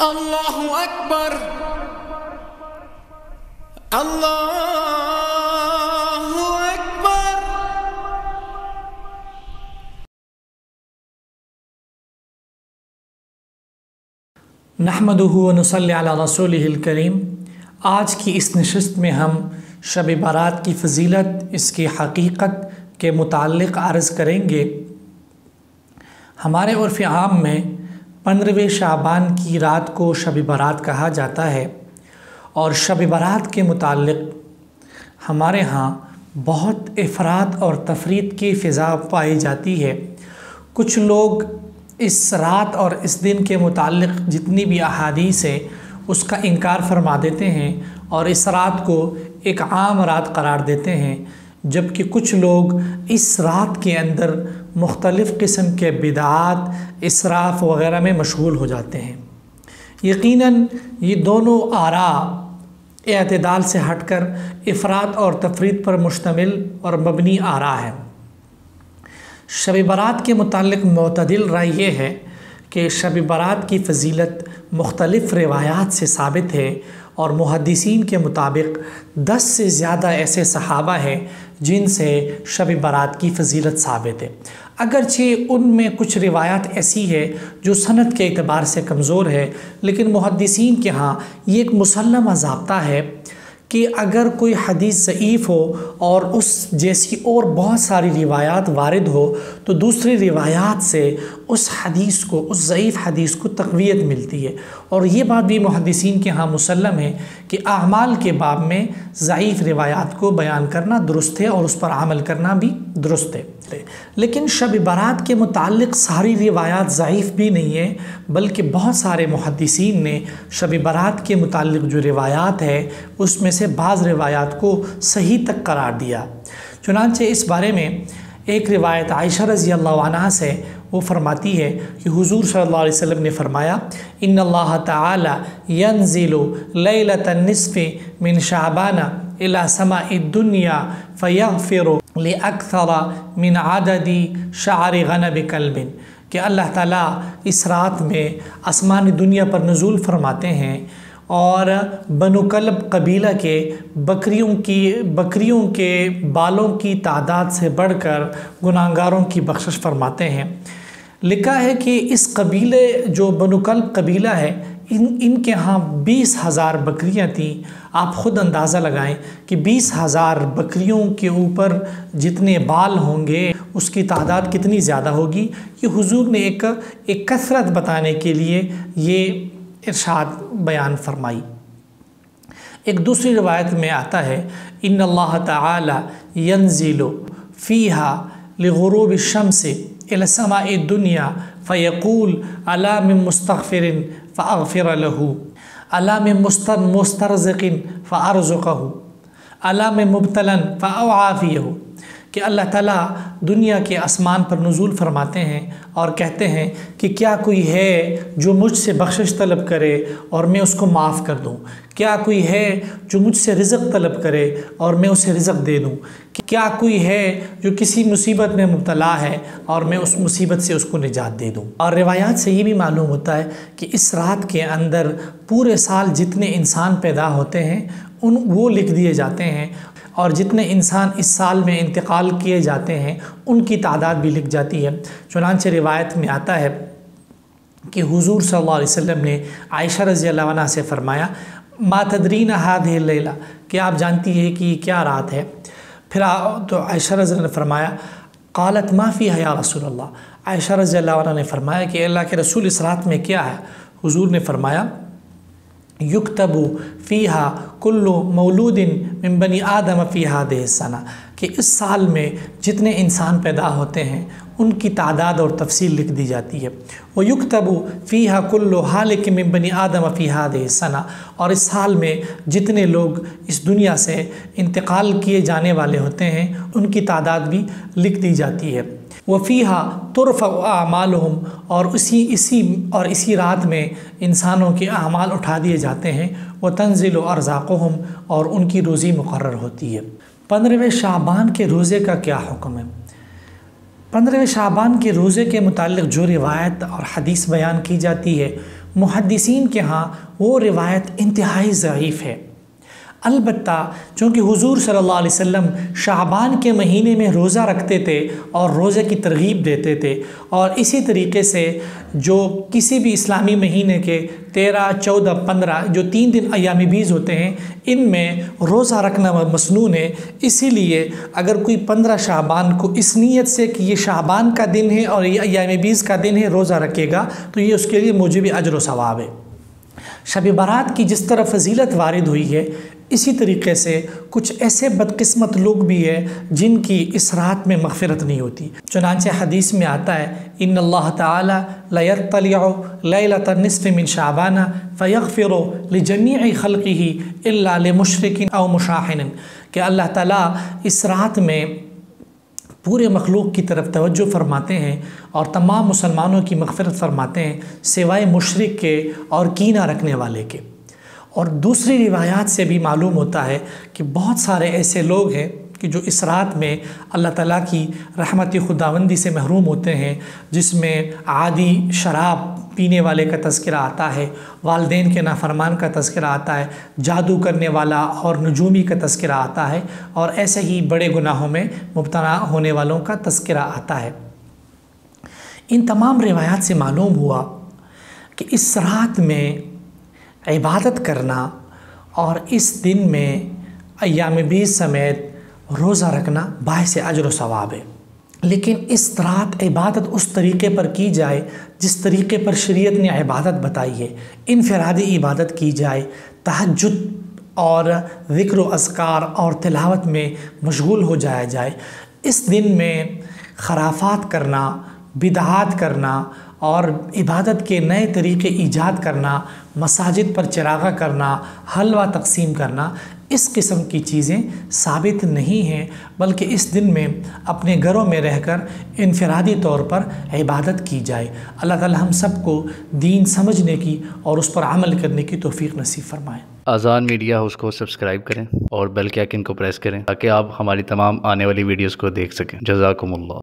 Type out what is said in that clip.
اللہ اکبر اللہ اکبر۔ نحمدہ و نصلی علی رسولہ الکریم۔ آج کی اس نشست میں ہم شب برات کی فضیلت، اس کی حقیقت کے متعلق عرض کریں گے۔ ہمارے عرف عام میں 15ویں شعبان کی رات کو شب برات کہا جاتا ہے، اور شب برات کے متعلق ہمارے ہاں بہت افراط اور تفریط کی فضا پائی جاتی ہے۔ کچھ لوگ اس رات اور اس دن کے متعلق جتنی بھی احادیث ہے اس کا انکار فرما دیتے ہیں اور اس رات کو ایک عام رات قرار دیتے ہیں، جبکہ کچھ لوگ اس رات کے اندر مختلف قسم کے بدعات، اسراف وغیرہ میں مشغول ہو جاتے ہیں۔ یقیناً یہ دونوں آراء اعتدال سے ہٹ کر افراط اور تفریط پر مشتمل اور مبنی آراء ہیں۔ شب برات کے متعلق معتدل رائے یہ ہے کہ شب برات کی فضیلت مختلف روایات سے ثابت ہے، اور محدثین کے مطابق 10 سے زیادہ ایسے صحابہ ہیں جن سے شب برات کی فضیلت ثابت ہے۔ اگرچہ ان میں کچھ روایات ایسی ہے جو سند کے اعتبار سے کمزور ہے، لیکن محدثین کے ہاں یہ ایک مسلمہ ضابطہ ہے کہ اگر کوئی حدیث ضعیف ہو اور اس جیسی اور بہت ساری روایات وارد ہو تو دوسری روایات سے اس حدیث کو، اس ضعیف حدیث کو تقویت ملتی ہے۔ اور یہ بات بھی محدثین کے ہاں مسلم ہے کہ اعمال کے باب میں ضعیف روایات کو بیان کرنا درست ہے اور اس پر عمل کرنا بھی درست ہے۔ لیکن شب برات کے متعلق ساری روایات ضعیف بھی نہیں ہیں، بلکہ بہت سارے محدثین نے شب برات کے متعلق جو روایات ہے اس میں سے بعض روایات کو صحیح تک قرار دیا۔ چنانچہ اس بارے میں ایک روایت عائشہ رضی اللہ عنہا سے وہ فرماتی ہے کہ حضور صلی اللہ علیہ وسلم نے فرمایا، ان اللہ تعالی ینزل لیلۃ النصف من شعبان الى سماء الدنیا فیغفر لاکثر من عدد شعر غنب کلب، کہ اللہ تعالیٰ اس رات میں آسمان دنیا پر نزول فرماتے ہیں اور بنو کلب قبیلہ کے بکریوں کے بالوں کی تعداد سے بڑھ کر گناہگاروں کی بخشش فرماتے ہیں۔ لکھا ہے کہ اس قبیلے جو بنو کلب قبیلہ ہے ان کے ہاں 20,000 بکریاں تھیں۔ آپ خود اندازہ لگائیں کہ 20,000 بکریوں کے اوپر جتنے بال ہوں گے اس کی تعداد کتنی زیادہ ہوگی۔ یہ حضور نے ایک کثرت بتانے کے لیے یہ ارشاد بیان فرمائی۔ ایک دوسری روایت میں آتا ہے، ان اللہ تعالی ینزل فیہا لغروب الشمس الى سماء الدنیا فیقول الا من مستغفر فاغفر له، الا من مسترزق فارزقہ، الا من مبتلا فاعافیہ، کہ اللہ تعالیٰ دنیا کے آسمان پر نزول فرماتے ہیں اور کہتے ہیں کہ کیا کوئی ہے جو مجھ سے بخشش طلب کرے اور میں اس کو معاف کر دوں؟ کیا کوئی ہے جو مجھ سے رزق طلب کرے اور میں اسے رزق دے دوں؟ کیا کوئی ہے جو کسی مصیبت میں مبتلا ہے اور میں اس مصیبت سے اس کو نجات دے دوں؟ اور روایات سے یہ بھی معلوم ہوتا ہے کہ اس رات کے اندر پورے سال جتنے انسان پیدا ہوتے ہیں وہ لکھ دیے جاتے ہیں، اور جتنے انسان اس سال میں انتقال کیے جاتے ہیں ان کی تعداد بھی لکھ جاتی ہے۔ چنانچہ روایت میں آتا ہے کہ حضور صلی اللہ علیہ وسلم نے عائشہ رضی اللہ عنہ سے فرمایا، ما تدرین هذه اللیلہ، کہ آپ جانتی ہے کہ یہ کیا رات ہے؟ پھر تو عائشہ رضی اللہ عنہ نے فرمایا، قالت ما فیہا یا رسول اللہ، عائشہ رضی اللہ عنہ نے فرمایا کہ اللہ کے رسول اس رات میں کیا ہے؟ حضور نے فرمایا، یکتب فیہا کل مولود من بنی آدم فی ہذہ السنہ، کہ اس سال میں جتنے انسان پیدا ہوتے ہیں ان کی تعداد اور تفصیل لکھ دی جاتی ہے۔ ویکتب فیہا کل ہالک من بنی آدم فی ہذہ السنہ، اور اس سال میں جتنے لوگ اس دنیا سے انتقال کیے جانے والے ہوتے ہیں ان کی تعداد بھی لکھ دی جاتی ہے۔ وفیہا ترفع اعمالہم، اور اسی رات میں انسانوں کے اعمال اٹھا دیے جاتے ہیں۔ وتنزل ارزاقہم، اور ان کی روزی مقرر ہوتی ہے۔ 15ویں شعبان کے روزے کا کیا حکم ہے؟ 15ویں شعبان کے روزے کے متعلق جو روایت اور حدیث بیان کی جاتی ہے محدثین کے ہاں وہ روایت انتہائی ضعیف ہے۔ البتہ چونکہ حضور صلی اللہ علیہ وسلم شعبان کے مہینے میں روزہ رکھتے تھے اور روزے کی ترغیب دیتے تھے، اور اسی طریقے سے جو کسی بھی اسلامی مہینے کے 13، 14، 15 جو 3 دن ایام بیض ہوتے ہیں ان میں روزہ رکھنا مسنون ہے۔ اسی لیے اگر کوئی 15 شعبان کو اس نیت سے کہ یہ شعبان کا دن ہے اور یہ ایام بیض کا دن ہے روزہ رکھے گا تو یہ اس کے لیے موجب اجر و ثواب ہے۔ شب برات کی جس طرح فضیلت وارد ہوئی ہے، اسی طریقے سے کچھ ایسے بدقسمت لوگ بھی ہیں جن کی اس رات میں مغفرت نہیں ہوتی۔ چنانچہ حدیث میں آتا ہے ان اللہ تعالی لا یطلع لیلۃ النصف من شعبان فیغفر لجمیع خلقہ الا لمشرک او مشاحن، کہ اللہ تعالیٰ اس رات میں پورے مخلوق کی طرف توجہ فرماتے ہیں اور تمام مسلمانوں کی مغفرت فرماتے ہیں سوائے مشرک کے اور کینہ رکھنے والے کے۔ اور دوسری روایات سے بھی معلوم ہوتا ہے کہ بہت سارے ایسے لوگ ہیں کہ جو اس رات میں اللہ تعالیٰ کی رحمت خداوندی سے محروم ہوتے ہیں، جس میں عادی شراب پینے والے کا تذکرہ آتا ہے، والدین کے نافرمان کا تذکرہ آتا ہے، جادو کرنے والا اور نجومی کا تذکرہ آتا ہے، اور ایسے ہی بڑے گناہوں میں مبتلا ہونے والوں کا تذکرہ آتا ہے۔ ان تمام روایات سے معلوم ہوا کہ اس رات میں عبادت کرنا اور اس دن میں ایام بیض سمیت روزہ رکھنا باعث اجر و ثواب ہے، لیکن اس رات عبادت اس طریقے پر کی جائے جس طریقے پر شریعت نے عبادت بتائی ہے، انفرادی عبادت کی جائے، تہجد اور ذکر و اذکار اور تلاوت میں مشغول ہو جایا جائے۔ اس دن میں خرافات کرنا، بدعات کرنا اور عبادت کے نئے طریقے ایجاد کرنا، مساجد پر چراغاں کرنا، حلوہ تقسیم کرنا، اس قسم کی چیزیں ثابت نہیں ہیں، بلکہ اس دن میں اپنے گھروں میں رہ کر انفرادی طور پر عبادت کی جائے۔ اللہ تعالی ہم سب کو دین سمجھنے کی اور اس پر عمل کرنے کی توفیق نصیب فرمائے۔ آذان میڈیا ہاؤس کو سبسکرائب کریں اور بیل کے آئیکن کو پریس کریں تاکہ آپ ہماری تمام آنے والی ویڈیوز کو دیکھ سکیں۔ جزاکم اللہ۔